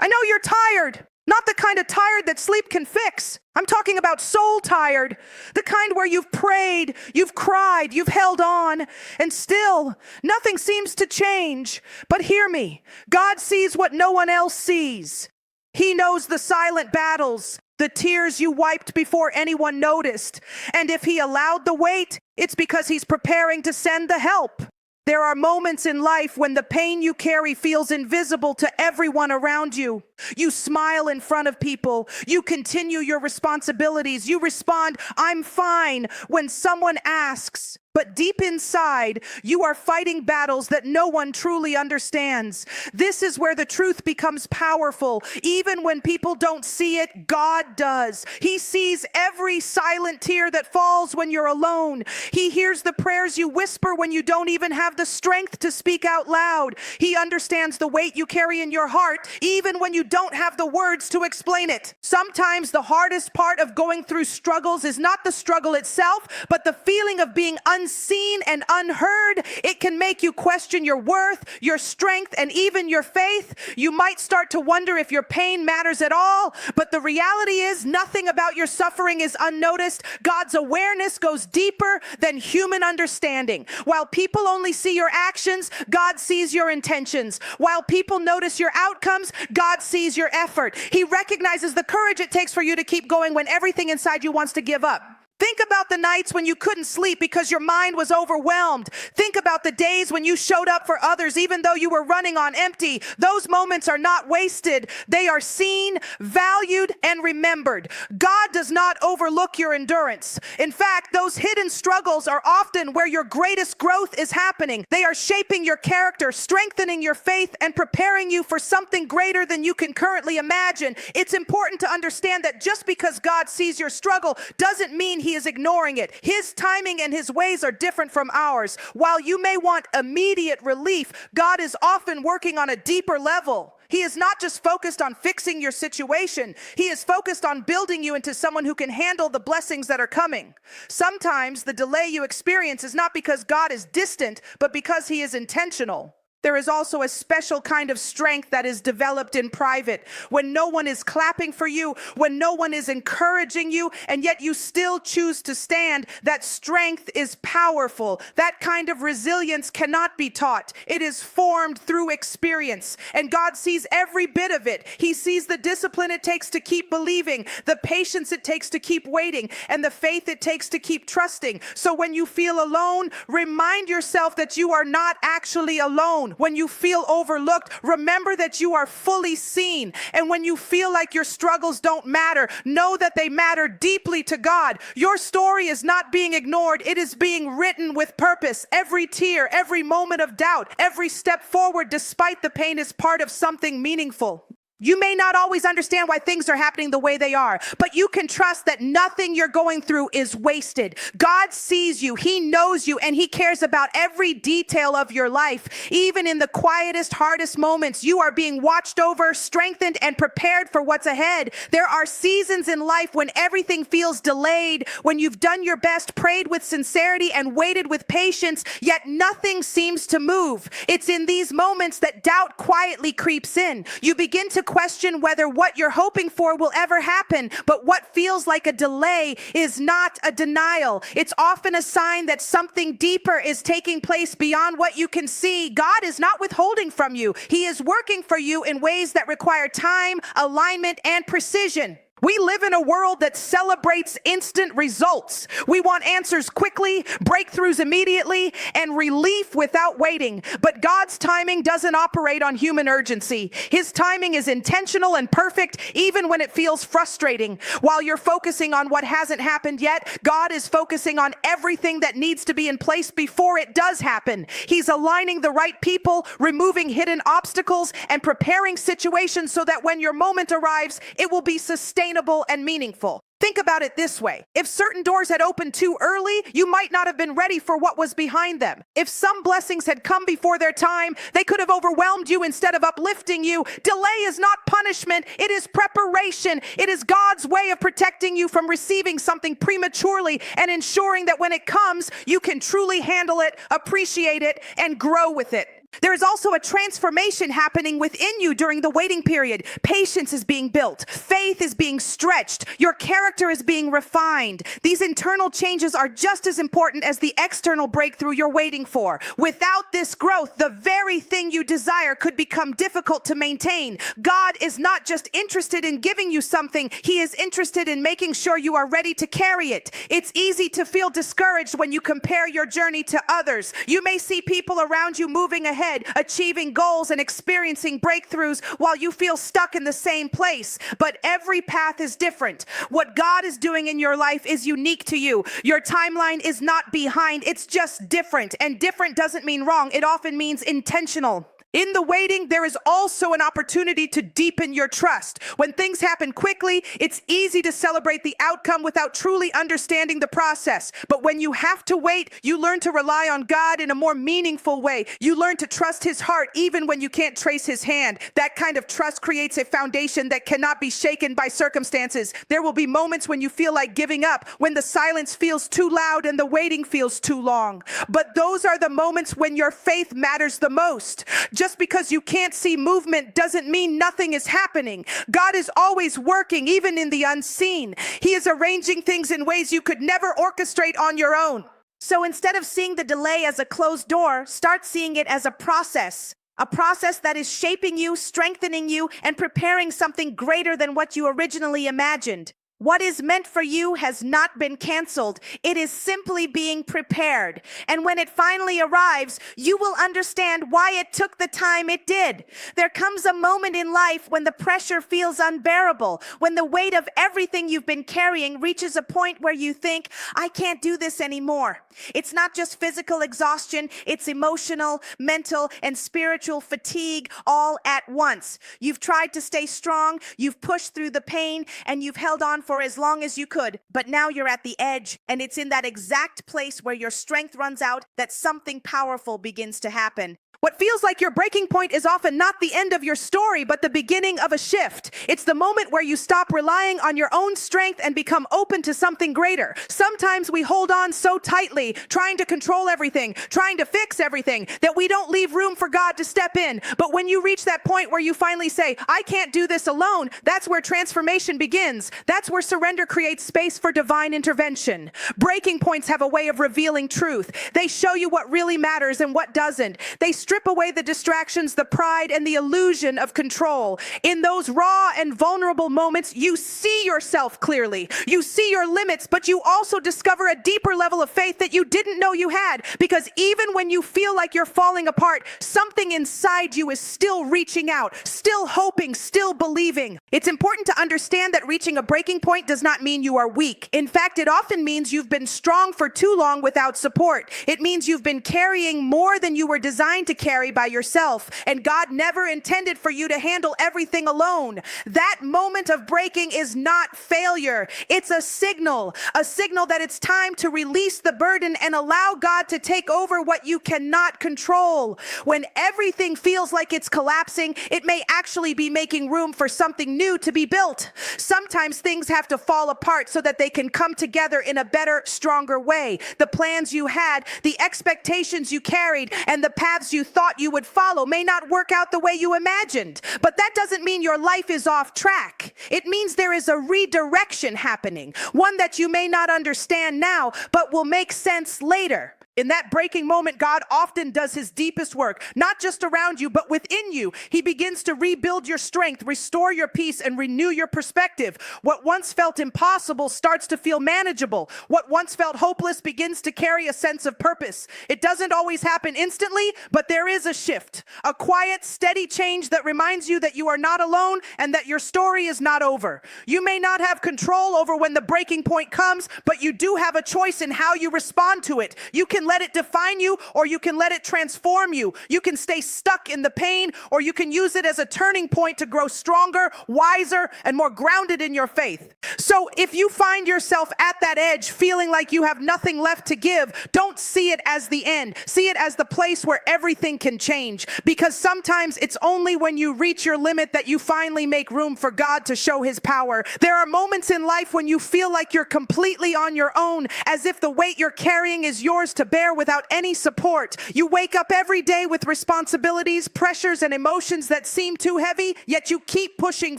I know you're tired. Not the kind of tired that sleep can fix. I'm talking about soul tired. The kind where you've prayed, you've cried, you've held on, and still nothing seems to change. But hear me, God sees what no one else sees. He knows the silent battles, the tears you wiped before anyone noticed. And if He allowed the wait, it's because He's preparing to send the help. There are moments in life when the pain you carry feels invisible to everyone around you. You smile in front of people. You continue your responsibilities. You respond, "I'm fine," when someone asks. But deep inside, you are fighting battles that no one truly understands. This is where the truth becomes powerful. Even when people don't see it, God does. He sees every silent tear that falls when you're alone. He hears the prayers you whisper when you don't even have the strength to speak out loud. He understands the weight you carry in your heart, even when you don't have the words to explain it. Sometimes the hardest part of going through struggles is not the struggle itself, but the feeling of being unseen and unheard. It can make you question your worth, your strength, and even your faith. You might start to wonder if your pain matters at all, but the reality is nothing about your suffering is unnoticed. God's awareness goes deeper than human understanding. While people only see your actions, God sees your intentions. While people notice your outcomes, God sees your effort. He recognizes the courage it takes for you to keep going when everything inside you wants to give up. Think about the nights when you couldn't sleep because your mind was overwhelmed. Think about the days when you showed up for others even though you were running on empty. Those moments are not wasted. They are seen, valued, and remembered. God does not overlook your endurance. In fact, those hidden struggles are often where your greatest growth is happening. They are shaping your character, strengthening your faith, and preparing you for something greater than you can currently imagine. It's important to understand that just because God sees your struggle doesn't mean He is ignoring it. His timing and His ways are different from ours. While you may want immediate relief, God is often working on a deeper level. He is not just focused on fixing your situation. He is focused on building you into someone who can handle the blessings that are coming. Sometimes the delay you experience is not because God is distant, but because He is intentional. There is also a special kind of strength that is developed in private, when no one is clapping for you, when no one is encouraging you, and yet you still choose to stand. That strength is powerful. That kind of resilience cannot be taught. It is formed through experience, and God sees every bit of it. He sees the discipline it takes to keep believing, the patience it takes to keep waiting, and the faith it takes to keep trusting. So when you feel alone, remind yourself that you are not actually alone. When you feel overlooked, remember that you are fully seen. And when you feel like your struggles don't matter, know that they matter deeply to God. Your story is not being ignored. It is being written with purpose. Every tear, every moment of doubt, every step forward despite the pain is part of something meaningful. You may not always understand why things are happening the way they are, but you can trust that nothing you're going through is wasted. God sees you, He knows you, and He cares about every detail of your life. Even in the quietest, hardest moments, you are being watched over, strengthened, and prepared for what's ahead. There are seasons in life when everything feels delayed, when you've done your best, prayed with sincerity, and waited with patience, yet nothing seems to move. It's in these moments that doubt quietly creeps in. You begin to question whether what you're hoping for will ever happen, but what feels like a delay is not a denial. It's often a sign that something deeper is taking place beyond what you can see. God is not withholding from you. He is working for you in ways that require time, alignment, and precision. We live in a world that celebrates instant results. We want answers quickly, breakthroughs immediately, and relief without waiting. But God's timing doesn't operate on human urgency. His timing is intentional and perfect, even when it feels frustrating. While you're focusing on what hasn't happened yet, God is focusing on everything that needs to be in place before it does happen. He's aligning the right people, removing hidden obstacles, and preparing situations so that when your moment arrives, it will be sustainable and meaningful. Think about it this way. If certain doors had opened too early, you might not have been ready for what was behind them. If some blessings had come before their time, they could have overwhelmed you instead of uplifting you. Delay is not punishment. It is preparation. It is God's way of protecting you from receiving something prematurely and ensuring that when it comes, you can truly handle it, appreciate it, and grow with it. There is also a transformation happening within you during the waiting period. Patience is being built. Faith is being stretched. Your character is being refined. These internal changes are just as important as the external breakthrough you're waiting for. Without this growth, the very thing you desire could become difficult to maintain. God is not just interested in giving you something, He is interested in making sure you are ready to carry it. It's easy to feel discouraged when you compare your journey to others. You may see people around you moving ahead, achieving goals and experiencing breakthroughs while you feel stuck in the same place. But every path is different. What God is doing in your life is unique to you. Your timeline is not behind, it's just different. And different doesn't mean wrong, it often means intentional. In the waiting, there is also an opportunity to deepen your trust. When things happen quickly, it's easy to celebrate the outcome without truly understanding the process. But when you have to wait, you learn to rely on God in a more meaningful way. You learn to trust His heart even when you can't trace His hand. That kind of trust creates a foundation that cannot be shaken by circumstances. There will be moments when you feel like giving up, when the silence feels too loud and the waiting feels too long. But those are the moments when your faith matters the most. Just because you can't see movement doesn't mean nothing is happening. God is always working, even in the unseen. He is arranging things in ways you could never orchestrate on your own. So instead of seeing the delay as a closed door, start seeing it as a process. A process that is shaping you, strengthening you, and preparing something greater than what you originally imagined. What is meant for you has not been canceled. It is simply being prepared. And when it finally arrives, you will understand why it took the time it did. There comes a moment in life when the pressure feels unbearable, when the weight of everything you've been carrying reaches a point where you think, I can't do this anymore. It's not just physical exhaustion, it's emotional, mental, and spiritual fatigue all at once. You've tried to stay strong, you've pushed through the pain, and you've held on for as long as you could, but now you're at the edge, and it's in that exact place where your strength runs out that something powerful begins to happen. What feels like your breaking point is often not the end of your story, but the beginning of a shift. It's the moment where you stop relying on your own strength and become open to something greater. Sometimes we hold on so tightly, trying to control everything, trying to fix everything, that we don't leave room for God to step in. But when you reach that point where you finally say, I can't do this alone, that's where transformation begins. That's where surrender creates space for divine intervention. Breaking points have a way of revealing truth. They show you what really matters and what doesn't. They strip away the distractions, the pride, and the illusion of control. In those raw and vulnerable moments, you see yourself clearly. You see your limits, but you also discover a deeper level of faith that you didn't know you had. Because even when you feel like you're falling apart, something inside you is still reaching out, still hoping, still believing. It's important to understand that reaching a breaking point does not mean you are weak. In fact, it often means you've been strong for too long without support. It means you've been carrying more than you were designed to carry by yourself, and God never intended for you to handle everything alone. That moment of breaking is not failure. It's a signal that it's time to release the burden and allow God to take over what you cannot control. When everything feels like it's collapsing, it may actually be making room for something new to be built. Sometimes things have to fall apart so that they can come together in a better, stronger way. The plans you had, the expectations you carried, and the paths you thought you would follow may not work out the way you imagined. But that doesn't mean your life is off track. It means there is a redirection happening, one that you may not understand now, but will make sense later. In that breaking moment, God often does His deepest work, not just around you, but within you. He begins to rebuild your strength, restore your peace, and renew your perspective. What once felt impossible starts to feel manageable. What once felt hopeless begins to carry a sense of purpose. It doesn't always happen instantly, but there is a shift, a quiet, steady change that reminds you that you are not alone and that your story is not over. You may not have control over when the breaking point comes, but you do have a choice in how you respond to it. You can let it define you, or you can let it transform you. You can stay stuck in the pain, or you can use it as a turning point to grow stronger, wiser, and more grounded in your faith. So if you find yourself at that edge, feeling like you have nothing left to give, don't see it as the end. See it as the place where everything can change. Because sometimes it's only when you reach your limit that you finally make room for God to show His power. There are moments in life when you feel like you're completely on your own, as if the weight you're carrying is yours to bear without any support. You wake up every day with responsibilities, pressures, and emotions that seem too heavy, yet you keep pushing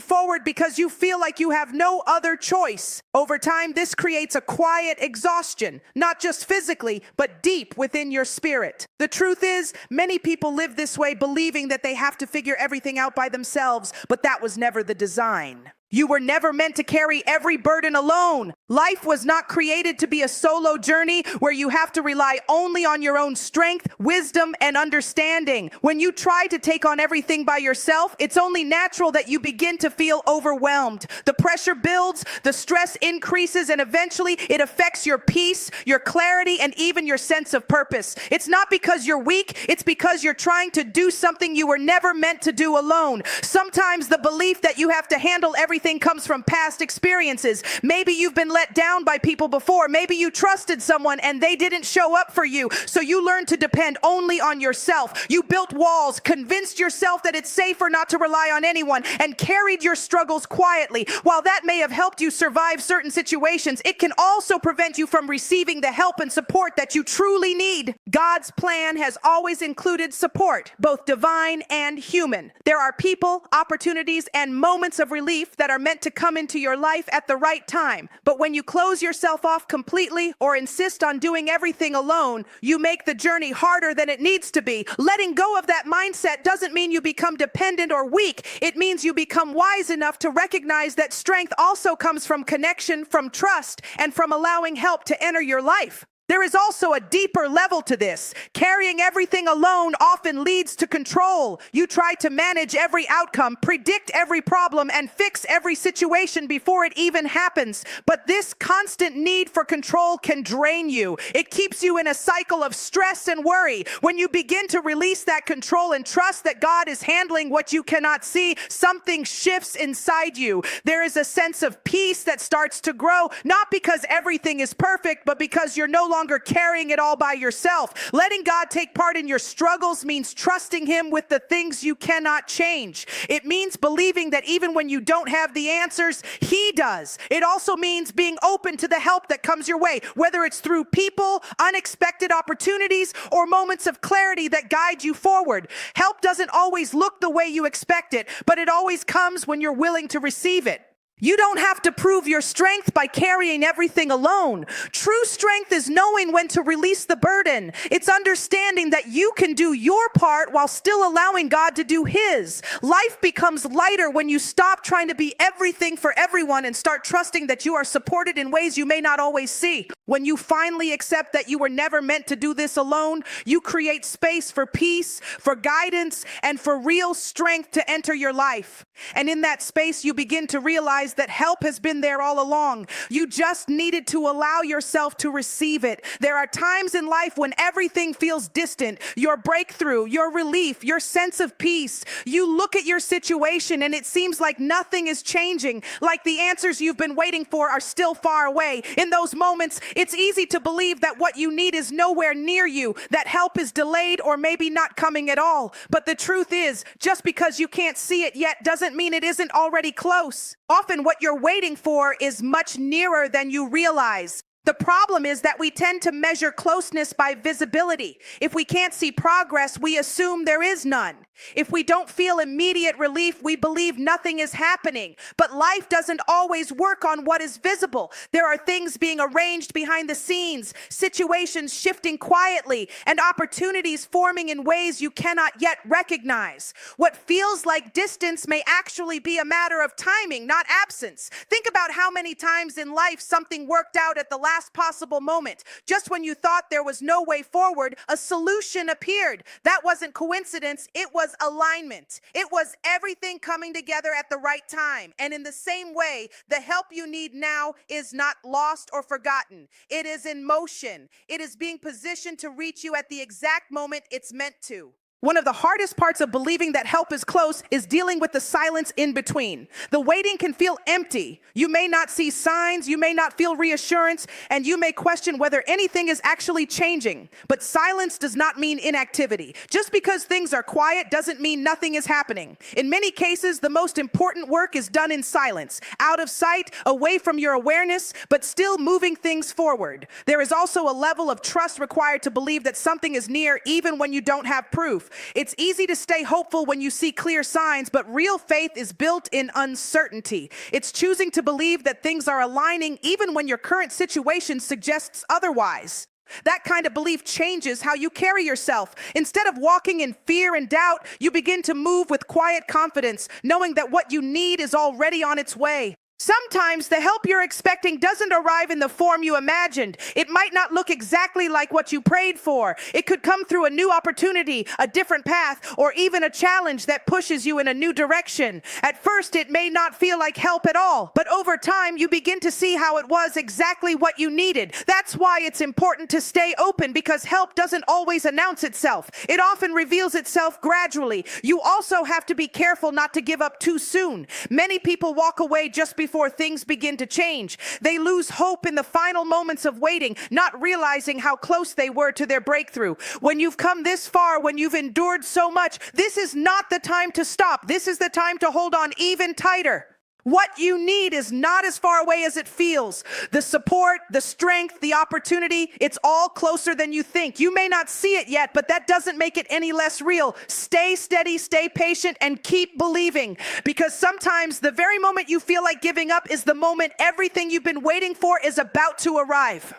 forward because you feel like you have no other choice. Over time, this creates a quiet exhaustion, not just physically, but deep within your spirit. The truth is, many people live this way believing that they have to figure everything out by themselves, but that was never the design. You were never meant to carry every burden alone. Life was not created to be a solo journey where you have to rely only on your own strength, wisdom, and understanding. When you try to take on everything by yourself, it's only natural that you begin to feel overwhelmed. The pressure builds, the stress increases, and eventually it affects your peace, your clarity, and even your sense of purpose. It's not because you're weak, it's because you're trying to do something you were never meant to do alone. Sometimes the belief that you have to handle everything comes from past experiences. Maybe you've been let down by people before. Maybe you trusted someone and they didn't show up for you. So you learned to depend only on yourself. You built walls, convinced yourself that it's safer not to rely on anyone, and carried your struggles quietly. While that may have helped you survive certain situations, it can also prevent you from receiving the help and support that you truly need. God's plan has always included support, both divine and human. There are people, opportunities, and moments of relief that are meant to come into your life at the right time. But when you close yourself off completely or insist on doing everything alone, you make the journey harder than it needs to be. Letting go of that mindset doesn't mean you become dependent or weak. It means you become wise enough to recognize that strength also comes from connection, from trust, and from allowing help to enter your life. There is also a deeper level to this. Carrying everything alone often leads to control. You try to manage every outcome, predict every problem, and fix every situation before it even happens. But this constant need for control can drain you. It keeps you in a cycle of stress and worry. When you begin to release that control and trust that God is handling what you cannot see, something shifts inside you. There is a sense of peace that starts to grow, not because everything is perfect, but because you're no longer carrying it all by yourself. Letting God take part in your struggles means trusting Him with the things you cannot change. It means believing that even when you don't have the answers, He does. It also means being open to the help that comes your way, whether it's through people, unexpected opportunities, or moments of clarity that guide you forward. Help doesn't always look the way you expect it, but it always comes when you're willing to receive it. You don't have to prove your strength by carrying everything alone. True strength is knowing when to release the burden. It's understanding that you can do your part while still allowing God to do His. Life becomes lighter when you stop trying to be everything for everyone and start trusting that you are supported in ways you may not always see. When you finally accept that you were never meant to do this alone, you create space for peace, for guidance, and for real strength to enter your life. And in that space, you begin to realize that help has been there all along. You just needed to allow yourself to receive it. There are times in life when everything feels distant. Your breakthrough, your relief, your sense of peace. You look at your situation and it seems like nothing is changing, like the answers you've been waiting for are still far away. In those moments, it's easy to believe that what you need is nowhere near you, that help is delayed or maybe not coming at all. But the truth is, just because you can't see it yet doesn't mean it isn't already close. Often what you're waiting for is much nearer than you realize. The problem is that we tend to measure closeness by visibility. If we can't see progress, we assume there is none. If we don't feel immediate relief, we believe nothing is happening. But life doesn't always work on what is visible. There are things being arranged behind the scenes, situations shifting quietly, and opportunities forming in ways you cannot yet recognize. What feels like distance may actually be a matter of timing, not absence. Think about how many times in life something worked out at the last possible moment. Just when you thought there was no way forward, a solution appeared. That wasn't coincidence, it was alignment. It was everything coming together at the right time. And in the same way, the help you need now is not lost or forgotten. It is in motion. It is being positioned to reach you at the exact moment it's meant to. One of the hardest parts of believing that help is close is dealing with the silence in between. The waiting can feel empty. You may not see signs, you may not feel reassurance, and you may question whether anything is actually changing. But silence does not mean inactivity. Just because things are quiet doesn't mean nothing is happening. In many cases, the most important work is done in silence, out of sight, away from your awareness, but still moving things forward. There is also a level of trust required to believe that something is near even when you don't have proof. It's easy to stay hopeful when you see clear signs, but real faith is built in uncertainty. It's choosing to believe that things are aligning even when your current situation suggests otherwise. That kind of belief changes how you carry yourself. Instead of walking in fear and doubt, you begin to move with quiet confidence, knowing that what you need is already on its way. Sometimes the help you're expecting doesn't arrive in the form you imagined. It might not look exactly like what you prayed for. It could come through a new opportunity, a different path, or even a challenge that pushes you in a new direction. At first, it may not feel like help at all, but over time, you begin to see how it was exactly what you needed. That's why it's important to stay open, because help doesn't always announce itself. It often reveals itself gradually. You also have to be careful not to give up too soon. Many people walk away just before things begin to change. They lose hope in the final moments of waiting, not realizing how close they were to their breakthrough. When you've come this far, when you've endured so much, this is not the time to stop. This is the time to hold on even tighter. What you need is not as far away as it feels. The support, the strength, the opportunity, it's all closer than you think. You may not see it yet, but that doesn't make it any less real. Stay steady, stay patient, and keep believing. Because sometimes the very moment you feel like giving up is the moment everything you've been waiting for is about to arrive.